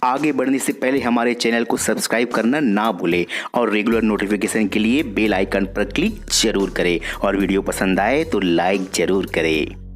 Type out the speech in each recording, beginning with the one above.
आगे बढ़ने से पहले हमारे चैनल को सब्सक्राइब करना ना भूलें और रेगुलर नोटिफिकेशन के लिए बेल आइकन पर क्लिक जरूर करें और वीडियो पसंद आए तो लाइक जरूर करें।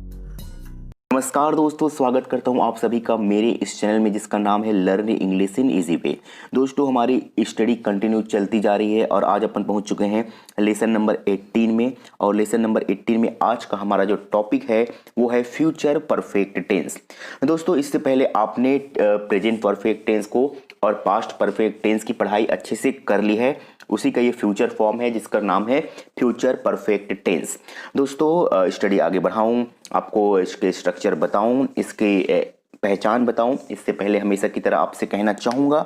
नमस्कार दोस्तों, स्वागत करता हूं आप सभी का मेरे इस चैनल में जिसका नाम है learn English in easy way. दोस्तों, हमारी स्टडी कंटिन्यू चलती जा रही है और आज अपन पहुंच चुके हैं लेसन नंबर 18 में। और लेसन नंबर 18 में आज का हमारा जो टॉपिक है वो है फ्यूचर परफेक्ट टेंस। दोस्तों, इससे पहले आपने प्रेजेंट परफेक्ट टेंस को और पास्ट परफेक्ट टेंस की पढ़ाई अच्छे से कर ली है। उसी का ये फ्यूचर फॉर्म है जिसका नाम है फ्यूचर परफेक्ट टेंस। दोस्तों, स्टडी आगे बढ़ाऊं, आपको इसके स्ट्रक्चर बताऊं, इसके पहचान बताऊं, इससे पहले हमेशा की तरह आपसे कहना चाहूँगा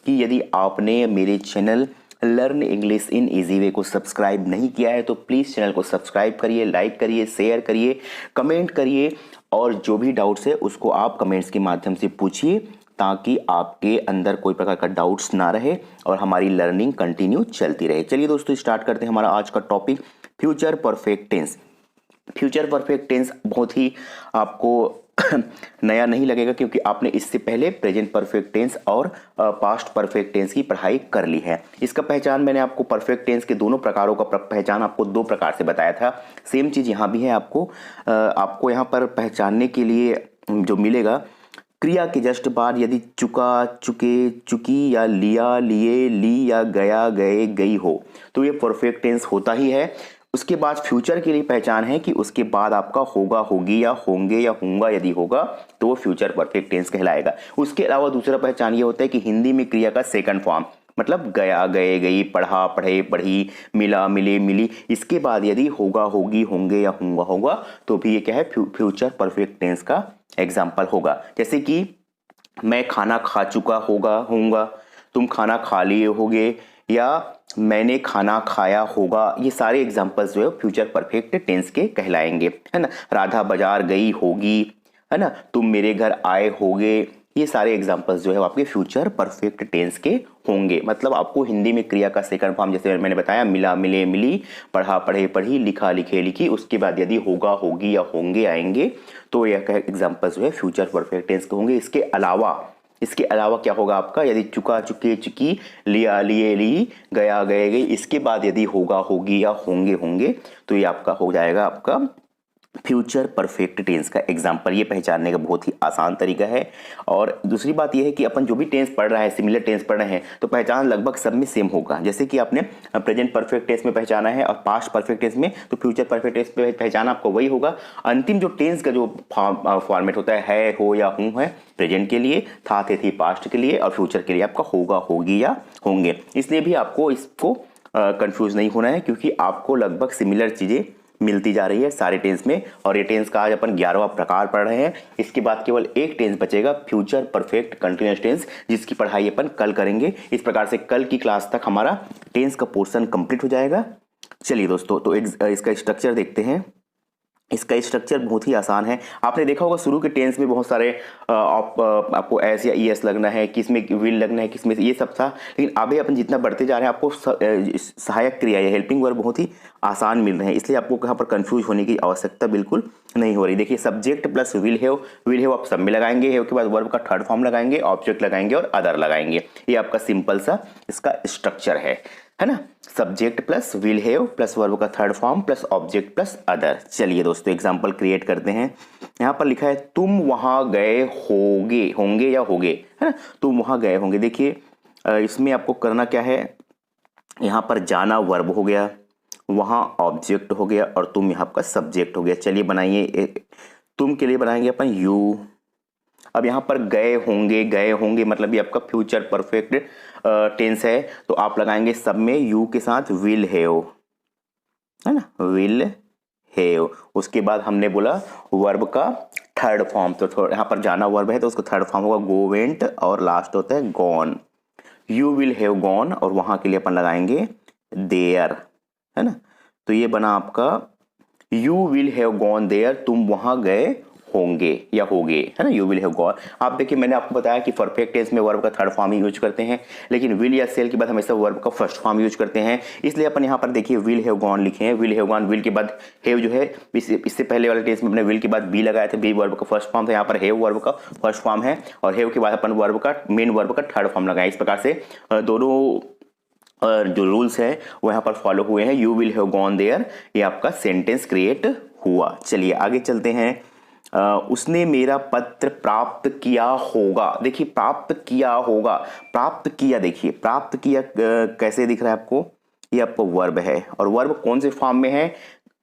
कि यदि आपने मेरे channel learn English in easy way को सब्सक्राइब नहीं किया है तो प्लीज़ चैनल को सब्सक्राइब करिए, लाइक करिए, शेयर करिए, कमेंट करिए और जो भी डाउट्स है उसको आप कमेंट्स के माध्यम से पूछिए ताकि आपके अंदर कोई प्रकार का डाउट्स ना रहे और हमारी लर्निंग कंटिन्यू चलती रहे। चलिए दोस्तों, स्टार्ट करते हैं हमारा आज का topic future perfect tense. Future perfect tense बहुत ही आपको नया नहीं लगेगा क्योंकि आपने इससे पहले प्रेजेंट परफेक्ट टेंस और पास्ट परफेक्ट टेंस की पढ़ाई कर ली है। इसका पहचान मैंने आपको परफेक्ट टेंस के दोनों प्रकारों का पहचान आपको दो प्रकार से बताया था। सेम चीज़ यहाँ भी है। आपको यहाँ पर पहचानने के लिए जो मिलेगा, क्रिया के जस्ट बाद यदि चुका, चुके, चुकी या लिया, लिए, ली या गया, गए, गई हो तो ये परफेक्ट टेंस होता ही है। उसके बाद फ्यूचर के लिए पहचान है कि उसके बाद आपका होगा, होगी या होंगे या होंगे यदि होगा तो वो फ्यूचर परफेक्ट टेंस कहलाएगा। उसके अलावा दूसरा पहचान ये होता है कि हिंदी में क्रिया का सेकंड फॉर्म मतलब गया, गए, गई, पढ़ा, पढ़े, पढ़ी, मिला, मिले, मिली, इसके बाद यदि होगा, होगी, होंगे या होंगे होगा तो भी ये क्या है, फ्यूचर परफेक्ट टेंस का एग्जाम्पल होगा। जैसे कि मैं खाना खा चुका होगा, होऊंगा, तुम खाना खा लिए होगे या मैंने खाना खाया होगा, ये सारे एग्जाम्पल्स जो है फ्यूचर परफेक्ट टेंस के कहलाएंगे, है ना। राधा बाजार गई होगी, है ना, तुम मेरे घर आए होगे, ये सारे एग्जाम्पल्स जो है आपके फ्यूचर परफेक्ट टेंस के होंगे। मतलब आपको हिंदी में क्रिया का सेकंड फॉर्म जैसे मैंने बताया, मिला, मिले, मिली, पढ़ा, पढ़े, पढ़ी, लिखा, लिखे, लिखी, उसके बाद यदि होगा, होगी या होंगे आएंगे तो यह एग्जाम्पल्स जो है फ्यूचर परफेक्ट टेंस के होंगे। इसके अलावा क्या होगा आपका, यदि चुका, चुके, चुकी, लिया, लिए, ली, गया, गए, गई, इसके बाद यदि होगा, होगी या होंगे होंगे तो ये आपका हो जाएगा आपका फ्यूचर परफेक्ट टेंस का एग्जाम्पल। ये पहचानने का बहुत ही आसान तरीका है। और दूसरी बात यह है कि अपन जो भी टेंस पढ़ रहा है, सिमिलर टेंस पढ़ रहे हैं तो पहचान लगभग सब में सेम होगा। जैसे कि आपने प्रेजेंट परफेक्ट टेंस में पहचाना है और पास्ट परफेक्ट टेंस में, तो फ्यूचर परफेक्ट टेंस में पहचान आपको वही होगा। अंतिम जो टेंस का जो फॉर्मेट होता है, हो या हूँ है प्रेजेंट के लिए, था, थे, थी पास्ट के लिए और फ्यूचर के लिए आपका होगा, होगी या होंगे। इसलिए भी आपको इसको कंफ्यूज नहीं होना है क्योंकि आपको लगभग सिमिलर चीजें मिलती जा रही है सारे टेंस में। और ये टेंस का आज अपन 11वां प्रकार पढ़ रहे हैं। इसके बाद केवल एक टेंस बचेगा, फ्यूचर परफेक्ट कंटिन्यूअस टेंस, जिसकी पढ़ाई अपन कल करेंगे। इस प्रकार से कल की क्लास तक हमारा टेंस का पोर्शन कंप्लीट हो जाएगा। चलिए दोस्तों, तो इसका स्ट्रक्चर देखते हैं। इसका स्ट्रक्चर बहुत ही आसान है। आपने देखा होगा शुरू के टेंस में बहुत सारे आपको एस या ई एस लगना है, किसमें विल लगना है, किसमें ये सब था। लेकिन अभी अपन जितना बढ़ते जा रहे हैं आपको सहायक क्रिया या हेल्पिंग वर्ब बहुत ही आसान मिल रहे हैं, इसलिए आपको कहाँ पर कंफ्यूज होने की आवश्यकता बिल्कुल नहीं हो रही। देखिए, सब्जेक्ट प्लस विल हैव आप सब में लगाएंगे, हैव के बाद वर्ब का थर्ड फॉर्म लगाएंगे, ऑब्जेक्ट लगाएंगे और अदर लगाएंगे। ये आपका सिंपल सा इसका स्ट्रक्चर है ना। Subject plus will have plus verb का third form plus object plus other. चलिए दोस्तों, एग्जांपल क्रिएट करते हैं। यहाँ पर लिखा है तुम वहां गए होंगे या होगे, है ना, तुम वहां गए होंगे। देखिए, इसमें आपको करना क्या है, यहाँ पर जाना वर्ब हो गया, वहां ऑब्जेक्ट हो गया और तुम यहाँ का सब्जेक्ट हो गया। चलिए बनाइए, तुम के लिए बनाएंगे अपन यू। अब यहाँ पर गए होंगे मतलब ये आपका फ्यूचर परफेक्ट टेंस है, तो आप लगाएंगे सब में यू के साथ विल हैव, है ना, विल हैव। उसके बाद हमने बोला वर्ब का थर्ड फॉर्म, तो यहाँ पर जाना वर्ब है तो उसका थर्ड फॉर्म होगा गो, वेंट और लास्ट होता है gone. You will have gone और वहां के लिए अपन लगाएंगे देयर, है ना। तो ये बना आपका you will have gone there, तुम वहां गए होंगे या होगे, है ना, यू विल हैव गॉन। आप देखिए मैंने आपको बताया कि परफेक्ट टेंस में वर्ब का थर्ड फॉर्म ही यूज करते हैं, लेकिन विल या सेल के बाद हमेशा वर्ब का फर्स्ट फॉर्म यूज करते हैं। इसलिए अपन यहाँ पर देखिए विल हैव गॉन लिखे हैं, विल हैव गॉन, विल के बाद हैव जो है, इससे पहले वाले टेंस में अपने विल के बाद बी लगाया था, बी वर्ब का फर्स्ट फॉर्म था, यहाँ पर हैव वर्ब का फर्स्ट फॉर्म है, और हैव के बाद अपन वर्ब का मेन वर्ब का थर्ड फॉर्म लगाए। इस प्रकार से दोनों जो रूल्स है वो यहाँ पर फॉलो हुए हैं। You will have gone there, ये आपका सेंटेंस क्रिएट हुआ। चलिए आगे चलते हैं। उसने मेरा पत्र प्राप्त किया होगा। देखिए प्राप्त किया होगा, प्राप्त किया, देखिए प्राप्त किया कैसे दिख रहा है आपको, ये आपका वर्ब है, और वर्ब कौन से फॉर्म में है,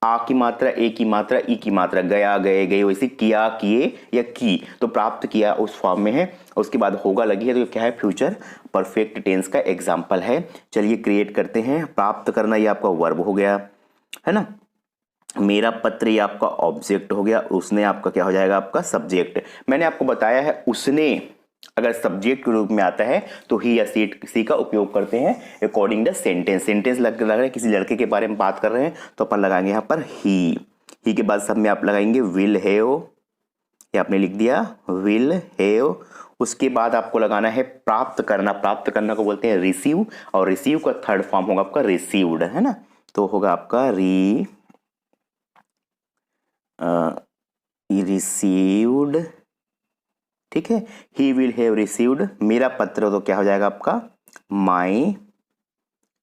आ की मात्रा, ए की मात्रा, ई की मात्रा, गया, गए, गए, वैसे किया, किए या की, तो प्राप्त किया उस फॉर्म में है। उसके बाद होगा लगी है, तो क्या है, फ्यूचर परफेक्ट टेंस का एग्जाम्पल है। चलिए क्रिएट करते हैं। प्राप्त करना ये आपका वर्ब हो गया, है ना, मेरा पत्र ये आपका ऑब्जेक्ट हो गया, उसने आपका क्या हो जाएगा, आपका सब्जेक्ट। मैंने आपको बताया है उसने अगर सब्जेक्ट के रूप में आता है तो ही या सी का उपयोग करते हैं अकॉर्डिंग द सेंटेंस। सेंटेंस लग रहा है किसी लड़के के बारे में बात कर रहे हैं तो अपन लगाएंगे यहाँ पर ही के बाद सब में आप लगाएंगे विल हैव, ये आपने लिख दिया विल हैव। उसके बाद आपको लगाना है प्राप्त करना, प्राप्त करना को बोलते हैं रिसीव, और रिसीव का थर्ड फॉर्म होगा आपका रिसीव्ड, है ना, तो होगा आपका रिसीव्ड, ठीक है। ही विल हैव रिसीव्ड मेरा पत्र, तो क्या हो जाएगा आपका माई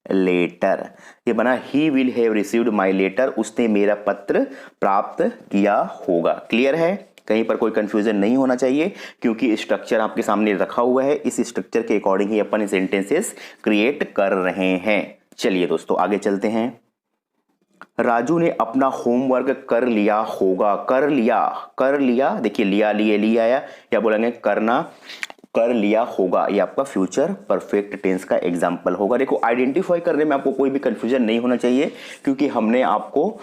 लेटर, ये बना he will have received my letter, उसने मेरा पत्र प्राप्त किया होगा। क्लियर है, कहीं पर कोई कंफ्यूजन नहीं होना चाहिए, क्योंकि स्ट्रक्चर आपके सामने रखा हुआ है, इस स्ट्रक्चर के अकॉर्डिंग ही अपन सेंटेंसेस क्रिएट कर रहे हैं। चलिए दोस्तों आगे चलते हैं। राजू ने अपना होमवर्क कर लिया होगा, कर लिया, कर लिया, देखिए लिया, लिए, लिया आया, या बोलेंगे करना, कर लिया होगा, ये आपका फ्यूचर परफेक्ट टेंस का एग्जाम्पल होगा। देखो आइडेंटिफाई करने में आपको कोई भी कंफ्यूजन नहीं होना चाहिए, क्योंकि हमने आपको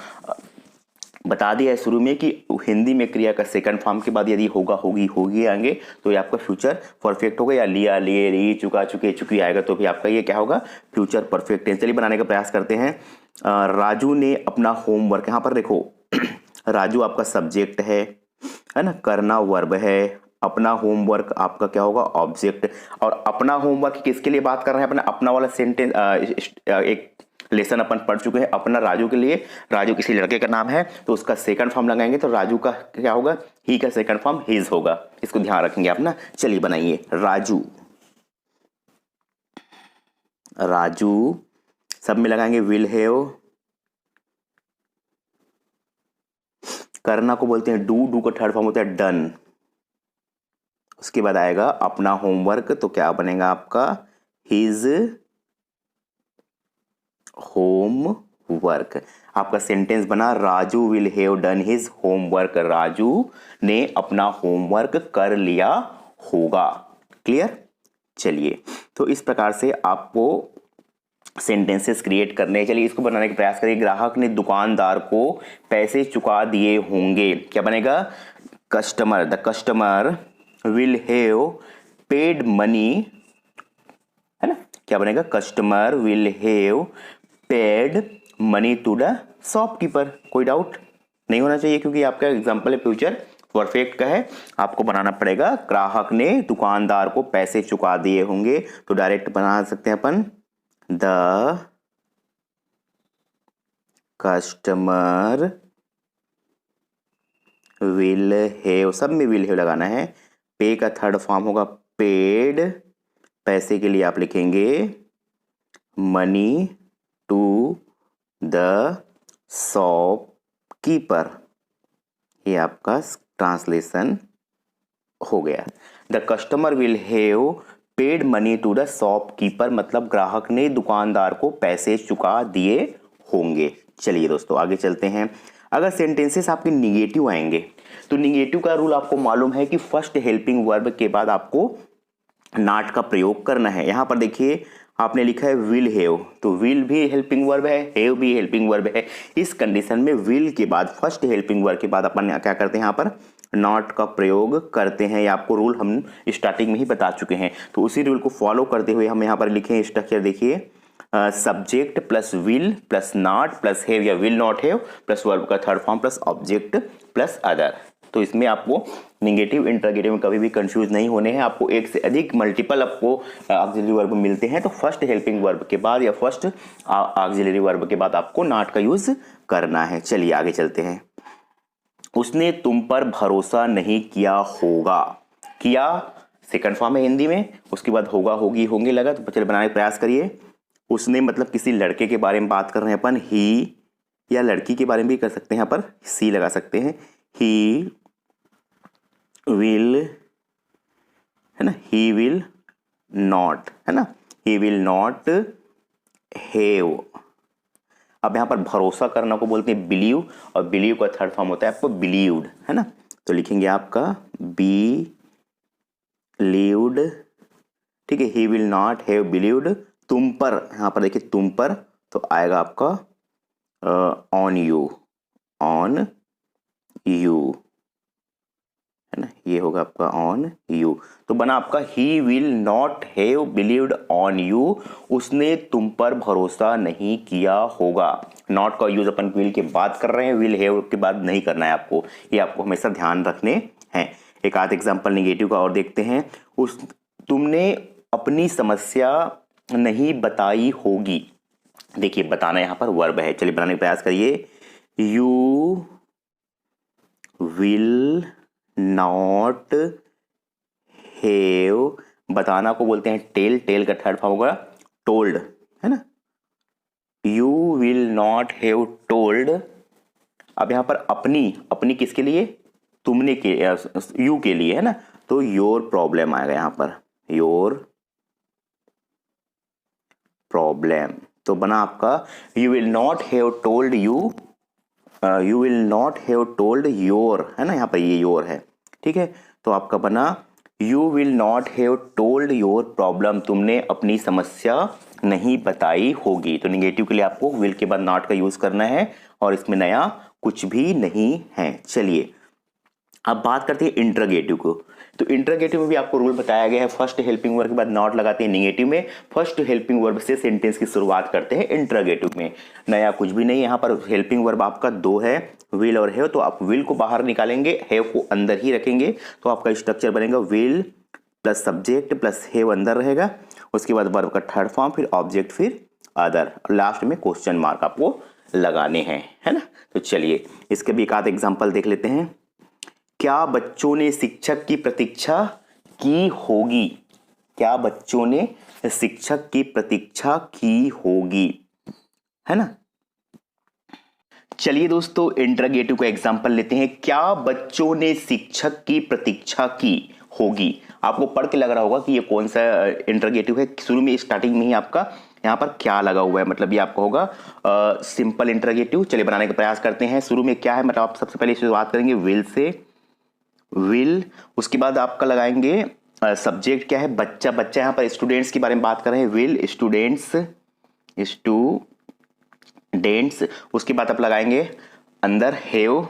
बता दिया है शुरू में कि हिंदी में क्रिया का सेकंड फॉर्म के बाद यदि होगा, होगी, होगी आएंगे तो ये आपका फ्यूचर परफेक्ट होगा, या लिया, लिए, ली, चुका, चुके, चुकी आएगा तो भी आपका ये क्या होगा, फ्यूचर परफेक्ट टेंस। चलिए बनाने का प्रयास करते हैं। राजू ने अपना होमवर्क, यहाँ पर देखो राजू आपका सब्जेक्ट है ना, करना वर्ब है, अपना होमवर्क आपका क्या होगा, ऑब्जेक्ट। और अपना होमवर्क किसके लिए बात कर रहे हैं अपना, अपना वाला सेंटेंस एक लेसन अपन पढ़ चुके हैं, अपना राजू के लिए, राजू किसी लड़के का नाम है तो उसका सेकंड फॉर्म लगाएंगे, तो राजू का क्या होगा, ही का सेकंड फॉर्म हिज होगा, इसको ध्यान रखेंगे आप ना। चलिए बनाइए राजू, राजू सब में लगाएंगे विल हैव, करना को बोलते हैं डू, डू का थर्ड फॉर्म होता है डन। उसके बाद आएगा अपना होमवर्क, तो क्या बनेगा आपका हिज होमवर्क। आपका सेंटेंस बना Raju will have done his homework, Raju ने अपना होमवर्क कर लिया होगा। क्लियर, चलिए तो इस प्रकार से आपको सेंटेंसेस क्रिएट करने। चलिए इसको बनाने का प्रयास करिए। ग्राहक ने दुकानदार को पैसे चुका दिए होंगे, क्या बनेगा, customer, the customer will have paid money, है ना, क्या बनेगा, customer will have paid money to the shopkeeper. कोई डाउट नहीं होना चाहिए, क्योंकि आपका एग्जांपल है फ्यूचर परफेक्ट का है, आपको बनाना पड़ेगा ग्राहक ने दुकानदार को पैसे चुका दिए होंगे, तो डायरेक्ट बना सकते हैं upon the customer will have, सब में विल हैव लगाना है। पे का थर्ड फॉर्म होगा पेड, पैसे के लिए आप लिखेंगे मनी टू द शॉपकीपर, ये आपका ट्रांसलेशन हो गया। The customer will have paid money to the shopkeeper, मतलब ग्राहक ने दुकानदार को पैसे चुका दिए होंगे। चलिए दोस्तों आगे चलते हैं। अगर सेंटेंसेस आपके निगेटिव आएंगे तो निगेटिव का रूल आपको मालूम है कि फर्स्ट हेल्पिंग वर्ब के बाद आपको नॉट का प्रयोग करना है। यहां पर देखिए आपने लिखा है विल हैव, तो विल भी हेल्पिंग वर्ब है, हैव भी हेल्पिंग वर्ब है। इस कंडीशन में विल के बाद फर्स्ट हेल्पिंग वर्ब के बाद अपन क्या करते हैं, यहाँ पर नॉट का प्रयोग करते हैं। ये आपको रूल हम स्टार्टिंग में ही बता चुके हैं, तो उसी रूल को फॉलो करते हुए हम यहाँ पर लिखे स्ट्रक्चर देखिए, subject plus will plus not plus have या will not have plus verb का third form plus object plus other. तो इसमें आपको निगेटिव इंटरोगेटिव में कभी भी कंफ्यूज नहीं होने हैं। आपको एक से अधिक मल्टीपल आपको ऑक्सिलरी वर्ब मिलते हैं, तो फर्स्ट हेल्पिंग वर्ब के बाद या फर्स्ट ऑक्सिलरी वर्ब के बाद आपको नॉट का यूज करना है। चलिए आगे चलते हैं। उसने तुम पर भरोसा नहीं किया होगा। किया सेकंड फॉर्म है हिंदी में, उसके बाद होगा होगी होंगे लगा, तो चलिए बनाने का प्रयास करिए। उसने मतलब किसी लड़के के बारे में बात कर रहे हैं अपन, ही, या लड़की के बारे में भी कर सकते हैं, यहाँ पर सी लगा सकते हैं। ही विल, है ना, ही विल नॉट, है ना, ही विल नॉट हैव। अब यहाँ पर भरोसा करना को बोलते हैं बिलीव, और बिलीव का थर्ड फॉर्म होता है आपको बिलीव्ड, है ना। तो लिखेंगे आपका बिलीव्ड, ठीक है। He will not have believed तुम पर, यहाँ पर देखिए तुम पर, तो आएगा आपका ऑन यू, ऑन यू, है ना, ये होगा आपका ऑन यू। तो बना आपका he will not have believed on you, उसने तुम पर भरोसा नहीं किया होगा। नॉट का यूज अपन विल के बाद कर रहे हैं, विल हैव के बाद नहीं करना है आपको, ये आपको हमेशा ध्यान रखने हैं। एक आध एग्जांपल निगेटिव का और देखते हैं। तुमने अपनी समस्या नहीं बताई होगी। देखिए बताना यहाँ पर वर्ब है, चलिए बनाने का प्रयास करिए। यू विल नॉट हैव, बताना को बोलते हैं टेल, टेल का थर्ड फॉर्म होगा टोल्ड, है ना। You will not have told. अब यहां पर अपनी, अपनी किसके लिए, तुमने के, यू के लिए, है ना, तो योर प्रॉब्लम आएगा यहां पर, योर प्रॉब्लम। तो बना आपका you will not have told you, you will not have told your, है ना, यहाँ पर ये योर है, ठीक है। तो आपका बना you will not have told your problem, तुमने अपनी समस्या नहीं बताई होगी। तो निगेटिव के लिए आपको विल के बाद नॉट का यूज करना है, और इसमें नया कुछ भी नहीं है। चलिए अब बात करते हैं इंटरोगेटिव को। तो इंटरोगेटिव में भी आपको रूल बताया गया है, फर्स्ट हेल्पिंग वर्ब के बाद नॉट लगाते हैं निगेटिव में, फर्स्ट हेल्पिंग वर्ब से सेंटेंस की शुरुआत करते हैं इंटरोगेटिव में। नया कुछ भी नहीं, यहाँ पर हेल्पिंग वर्ब आपका दो है, विल और हैव, तो आप विल को बाहर निकालेंगे, हैव को अंदर ही रखेंगे, तो आपका स्ट्रक्चर बनेगा will plus subject plus have अंदर रहेगा, उसके बाद वर्ब का थर्ड फॉर्म, फिर ऑब्जेक्ट, फिर अदर, लास्ट में क्वेश्चन मार्क आपको लगाने हैं, है ना। तो चलिए इसके भी एक आध एग्जाम्पल देख लेते हैं। क्या बच्चों ने शिक्षक की प्रतीक्षा की होगी। क्या बच्चों ने शिक्षक की प्रतीक्षा की होगी, है ना। चलिए दोस्तों इंटरोगेटिव का एग्जांपल लेते हैं। क्या बच्चों ने शिक्षक की प्रतीक्षा की होगी। आपको पढ़ के लग रहा होगा कि ये कौन सा इंटरोगेटिव है। शुरू में स्टार्टिंग में ही आपका यहाँ पर क्या लगा हुआ है, मतलब ये आपका होगा सिंपल इंटरोगेटिव। चलिए बनाने का प्रयास करते हैं। शुरू में क्या है, मतलब आप सबसे पहले शुरुआत करेंगे विल से, विल, उसके बाद आपका लगाएंगे सब्जेक्ट क्या है, बच्चा। बच्चा यहाँ पर स्टूडेंट्स के बारे में बात कर रहे हैं, विल स्टूडेंट्स, स्टूडेंट्स। उसके बाद आप लगाएंगे अंदर हैव,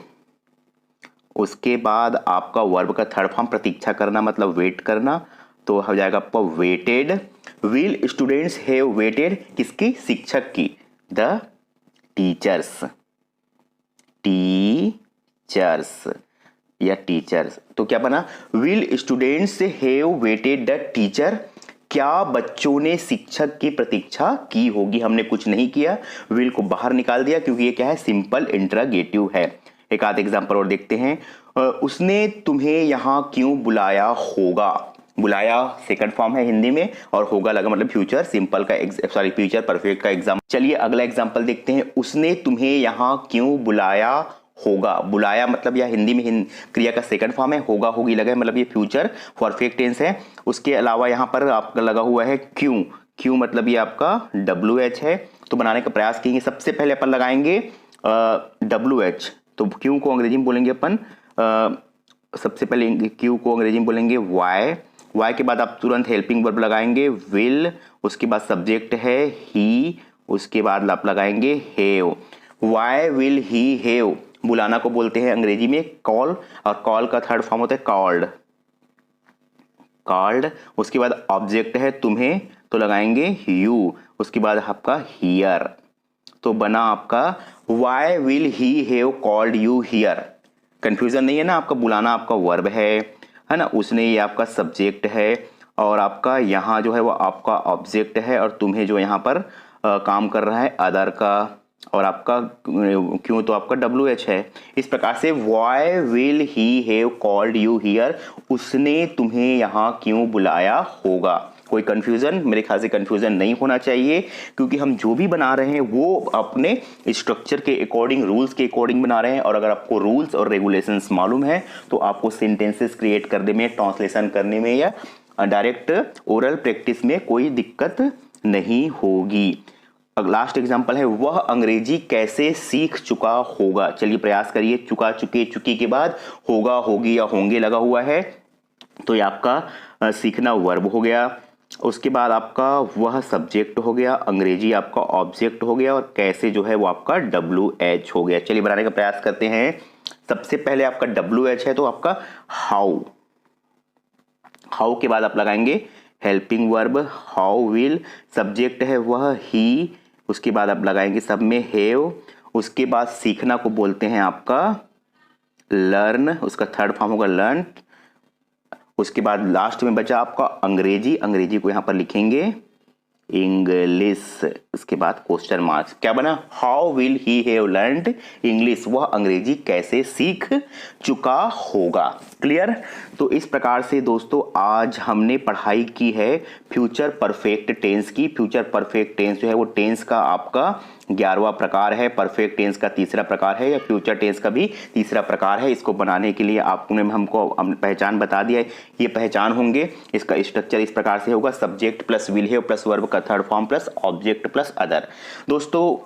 उसके बाद आपका वर्ब का थर्ड फॉर्म प्रतीक्षा करना मतलब वेट करना, तो हो जाएगा आपका waited. Will students have waited, किसकी, शिक्षक की, द टीचर्स, टीचर्स या टीचर्स। तो क्या बना, will students have waited the teacher. क्या बच्चों ने शिक्षक की प्रतीक्षा की होगी। हमने कुछ नहीं किया, विल को बाहर निकाल दिया क्योंकि ये क्या है, सिंपल इंटरोगेटिव है। एक आध एग्जांपल और देखते हैं। उसने तुम्हें यहाँ क्यों बुलाया होगा। बुलाया सेकंड फॉर्म है हिंदी में, और होगा लगा मतलब फ्यूचर सिंपल का, सॉरी फ्यूचर परफेक्ट का एग्जाम्पल। चलिए अगला एग्जांपल देखते हैं। उसने तुम्हें यहाँ क्यों बुलाया होगा। बुलाया मतलब यह हिंदी में क्रिया का सेकंड फॉर्म है, होगा होगी लगा है मतलब ये फ्यूचर परफेक्ट टेंस है। उसके अलावा यहाँ पर आपका लगा हुआ है क्यों। क्यों मतलब ये आपका WH है। तो बनाने का प्रयास करेंगे। सबसे पहले अपन लगाएंगे WH, तो क्यों को अंग्रेजी में बोलेंगे अपन, सबसे पहले क्यों को अंग्रेजी में बोलेंगे वाई। वाई के बाद आप तुरंत हेल्पिंग वर्ब लगाएंगे विल, उसके बाद सब्जेक्ट है ही, उसके बाद आप लगाएंगे have. Why will he have, बुलाना को बोलते हैं अंग्रेजी में कॉल, और कॉल का थर्ड फॉर्म होता है कॉल्ड, कॉल्ड। उसके बाद ऑब्जेक्ट है तुम्हें, तो लगाएंगे यू, उसके बाद आपका हियर। तो बना आपका why will he have called you here. Confusion नहीं है ना, आपका बुलाना आपका वर्ब है ना, उसने ये आपका सब्जेक्ट है, और आपका यहाँ जो है वो आपका ऑब्जेक्ट है, और तुम्हें जो यहाँ पर काम कर रहा है अदर का, और आपका क्यों तो आपका WH है। इस प्रकार से why will he have called you here, उसने तुम्हें यहाँ क्यों बुलाया होगा। कोई कंफ्यूजन, मेरे ख्याल से कंफ्यूजन नहीं होना चाहिए, क्योंकि हम जो भी बना रहे हैं वो अपने स्ट्रक्चर के अकॉर्डिंग, रूल्स के अकॉर्डिंग बना रहे हैं। और अगर आपको रूल्स और रेगुलेशंस मालूम है तो आपको सेंटेंसेस क्रिएट करने में, ट्रांसलेशन करने में या डायरेक्ट ओरल प्रैक्टिस में कोई दिक्कत नहीं होगी। लास्ट एग्जांपल है, वह अंग्रेजी कैसे सीख चुका होगा। चलिए प्रयास करिए। चुका, चुके, चुकी के बाद होगा, होगी या होंगे लगा हुआ है, तो ये आपका सीखना वर्ब हो गया। उसके बाद आपका वह सब्जेक्ट हो गया, अंग्रेजी आपका ऑब्जेक्ट हो गया, और कैसे जो है वो आपका WH हो गया। चलिए बनाने का प्रयास करते हैं। सबसे पहले आपका WH है तो आपका हाउ, हाउ के बाद आप लगाएंगे helping verb how will, subject है वह ही, उसके बाद आप लगाएंगे सब में हैव, उसके बाद सीखना को बोलते हैं आपका लर्न, उसका थर्ड फॉर्म होगा लर्न। उसके बाद लास्ट में बचा आपका अंग्रेजी, अंग्रेजी को यहां पर लिखेंगे इंग्लिश, उसके बाद क्वेश्चन मार्क्स। क्या बना, how will he have learned English, वह अंग्रेजी कैसे सीख चुका होगा। क्लियर। तो इस प्रकार से दोस्तों आज हमने पढ़ाई की है फ्यूचर परफेक्ट टेंस की। फ्यूचर परफेक्ट टेंस जो है वो टेंस का आपका 11वां प्रकार है, परफेक्ट टेंस का तीसरा प्रकार है, या फ्यूचर टेंस का भी तीसरा प्रकार है। इसको बनाने के लिए आपने हमको पहचान बता दिया है, ये पहचान होंगे। इसका स्ट्रक्चर इस प्रकार से होगा, subject plus will have plus verb का third form plus object plus other. दोस्तों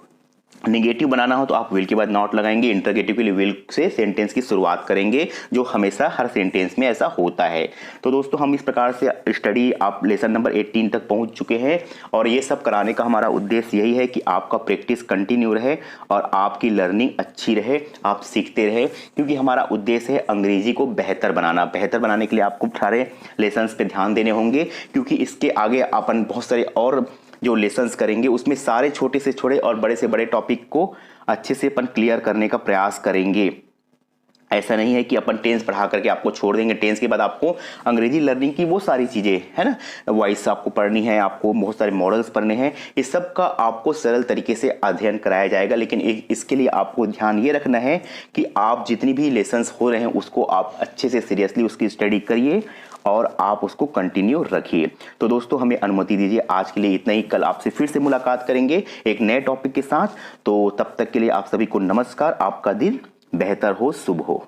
निगेटिव बनाना हो तो आप विल के बाद नॉट लगाएंगे, इंटरगेटिव के लिए विल से सेंटेंस की शुरुआत करेंगे, जो हमेशा हर सेंटेंस में ऐसा होता है। तो दोस्तों हम इस प्रकार से स्टडी आप लेसन नंबर 18 तक पहुंच चुके हैं, और ये सब कराने का हमारा उद्देश्य यही है कि आपका प्रैक्टिस कंटिन्यू रहे और आपकी लर्निंग अच्छी रहे, आप सीखते रहे, क्योंकि हमारा उद्देश्य है अंग्रेजी को बेहतर बनाना। बेहतर बनाने के लिए आपको सारे लेसन्स पे ध्यान देने होंगे, क्योंकि इसके आगे अपन बहुत सारे और जो लेसन्स करेंगे उसमें सारे छोटे से छोटे और बड़े से बड़े टॉपिक को अच्छे से अपन क्लियर करने का प्रयास करेंगे। ऐसा नहीं है कि अपन टेंस पढ़ा करके आपको छोड़ देंगे। टेंस के बाद आपको अंग्रेजी लर्निंग की वो सारी चीज़ें है ना, वॉइस आपको पढ़नी है, आपको बहुत सारे मॉडल्स पढ़ने हैं, इस सब का आपको सरल तरीके से अध्ययन कराया जाएगा। लेकिन इसके लिए आपको ध्यान ये रखना है कि आप जितनी भी लेसन्स हो रहे हैं उसको आप अच्छे से सीरियसली उसकी स्टडी करिए और आप उसको कंटिन्यू रखिए। तो दोस्तों हमें अनुमति दीजिए, आज के लिए इतना ही। कल आपसे फिर से मुलाकात करेंगे एक नए टॉपिक के साथ। तो तब तक के लिए आप सभी को नमस्कार। आपका दिन बेहतर हो, शुभ हो।